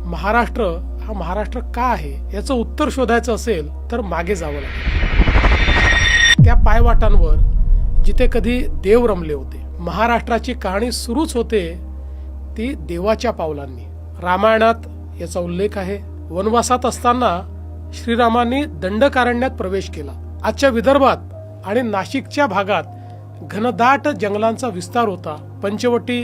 महाराष्ट्र हा महाराष्ट्र का आहे याचं उत्तर शोधायचं असेल तर मागे जावं लागेल. त्या पायवाटांवर जिथे कधी देव रमले होते. महाराष्ट्राची कहाणी सुरूच होते ती देवाच्या पावलांनी. रामायणात याचा उल्लेख आहे. वनवासात असताना श्रीरामांनी दंडकारण्यात प्रवेश केला. आजच्या विदर्भात आणि नाशिकच्या भागात घनदाट जंगलांचा विस्तार होता. पंचवटी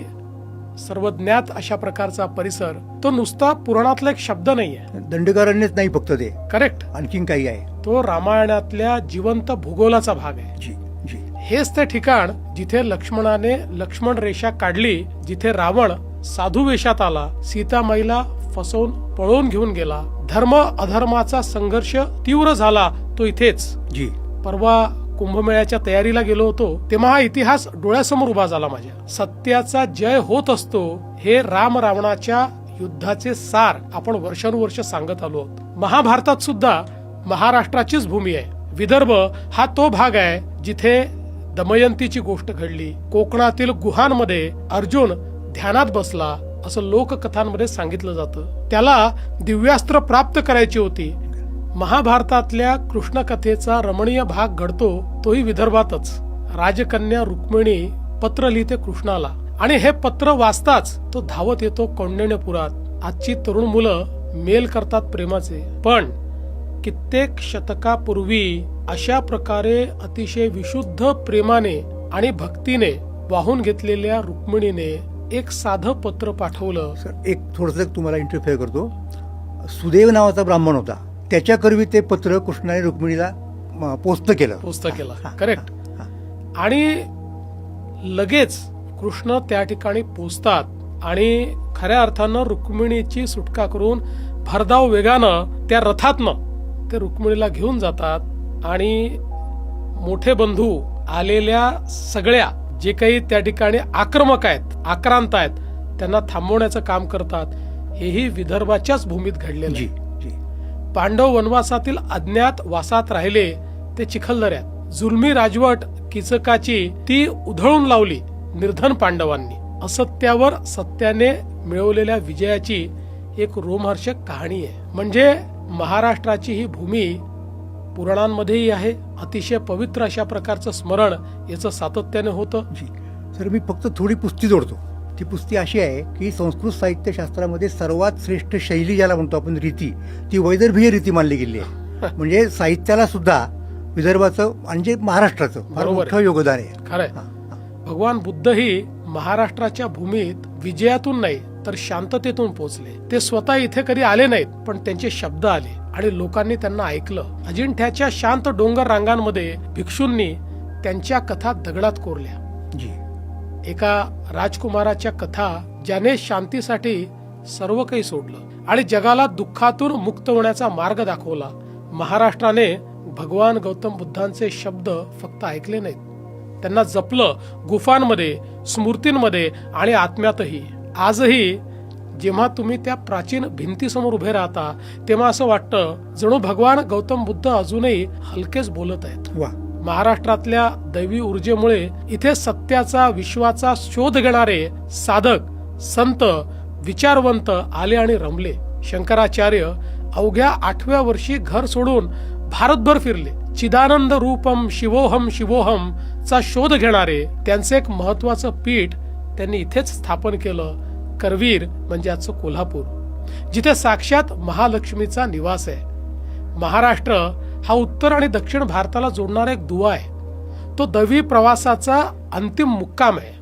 सर्वज्ञात अशा प्रकारचा परिसर. तो नुसता पुराणातला एक शब्द नाहीये. दंडकारण्यच नाही फक्त ते, करेक्ट, आणखीन काही आहे. तो रामायणातल्या जिवंत भूगोलाचा भाग आहे. जी जी. हेच ते ठिकाण जिथे लक्ष्मणाने लक्ष्मण रेषा काढली, जिथे रावण साधू वेशात आला, सीतामाईला फसवून पळून घेऊन गेला, धर्म अधर्माचा संघर्ष तीव्र झाला, तो इथेच. जी. परवा कुंभमेळ्याच्या तयारीला गेलो होतो तेव्हा हा इतिहास डोळ्यासमोर उभा झाला माझ्या. सत्याचा जय होत असतो हे राम रावणाच्या युद्धाचे सार आपण वर्षानुवर्ष सांगत आलो आहोत. महाभारतात सुद्धा महाराष्ट्राचीच भूमी आहे. विदर्भ हा तो भाग आहे जिथे दमयंतीची गोष्ट घडली. कोकणातील गुहांमध्ये अर्जुन ध्यानात बसला असं लोककथांमध्ये सांगितलं जातं. त्याला दिव्यास्त्र प्राप्त करायची होती. महाभारतातल्या कृष्णकथेचा रमणीय भाग घडतो तोही विदर्भातच. राजकन्या रुक्मिणी पत्र लिहिते कृष्णाला आणि हे पत्र वाचताच तो धावत येतो कौंडिण्यपुरात. आजची तरुण मुलं मेल करतात प्रेमाचे, पण कित्येक शतकापूर्वी अशा प्रकारे अतिशय विशुद्ध प्रेमाने आणि भक्तीने वाहून घेतलेल्या रुक्मिणीने एक साधं पत्र पाठवलं. सर, एक थोडंसं तुम्हाला इंटरफेअर करतो. सुदेव नावाचा ब्राह्मण होता. त्याच्याकरवी ते पत्र कृष्णाने रुक्मिणीला पोस्ट केलं. करेक्ट. आणि लगेच कृष्ण त्या ठिकाणी पोचतात आणि खऱ्या अर्थानं रुक्मिणीची सुटका करून भरधाव वेगानं त्या रथातनं ते रुक्मिणीला घेऊन जातात आणि मोठे बंधू आलेल्या सगळ्या जे काही त्या ठिकाणी आक्रमक आहेत, आक्रांत आहेत, त्यांना थांबवण्याचं काम करतात. हेही विदर्भाच्याच भूमीत घडलेलं आहे. पांडव वनवासातील अज्ञात वासात राहिले ते चिखलदऱ्यात. जुलमी राजवट किचकाची ती उधळून लावली निर्धन पांडवांनी. असत्यावर सत्याने मिळवलेल्या विजयाची एक रोमहर्षक कहाणी आहे. म्हणजे महाराष्ट्राची ही भूमी पुराणांमध्येही आहे. अतिशय पवित्र अशा प्रकारचं स्मरण याचं सातत्याने होतं. सर, मी फक्त थोडी पुस्ती जोडतो. ती पुस्ती अशी आहे की संस्कृत साहित्यशास्त्रामध्ये सर्वात श्रेष्ठ शैली ज्याला म्हणतो आपण, रीती, ती वैदर्भीय रीती मानली गेली आहे. म्हणजे साहित्याला सुद्धा विदर्भाचं म्हणजे महाराष्ट्राचं फार मोठं योगदान आहे. खरंय. भगवान बुद्धही महाराष्ट्राच्या भूमीत विजयातून नाही तर शांततेतून पोहोचले. ते स्वतः इथे कधी आले नाहीत, पण त्यांचे शब्द आले आणि लोकांनी त्यांना ऐकलं. अजिंठ्याच्या शांत डोंगर रांगांमध्ये भिक्षूंनी त्यांच्या कथा दगडात कोरल्या. एका राजकुमाराच्या कथा ज्याने शांतीसाठी सर्व काही सोडलं आणि जगाला दुःखातून मुक्त होण्याचा मार्ग दाखवला. महाराष्ट्राने भगवान गौतम बुद्धांचे शब्द फक्त ऐकले नाहीत, त्यांना जपलं. गुफांमध्ये, स्मृतींमध्ये आणि आत्म्यातही. आजही जेव्हा तुम्ही त्या प्राचीन भिंतीसमोर उभे राहता तेव्हा असं वाटतं जणू भगवान गौतम बुद्ध अजूनही हलकेच बोलत आहेत. महाराष्ट्रातल्या दैवी ऊर्जेमुळे इथे सत्याचा, विश्वाचा शोध घेणारे साधक, संत, विचारवंत आले आणि रमले. शंकराचार्य अवघ्या 8व्या वर्षी घर सोडून भारतभर फिरले. चिदानंद रूपम शिवोहम शिवोहम चा शोध घेणारे त्यांचे एक महत्वाचं पीठ त्यांनी इथेच स्थापन केलं. करवीर म्हणजे आजचं कोल्हापूर, जिथे साक्षात महालक्ष्मीचा निवास आहे. महाराष्ट्र हा उत्तर आणि दक्षिण भारताला जोडणारा एक दुवा आहे. तो दैवी प्रवासाचा अंतिम मुक्काम आहे.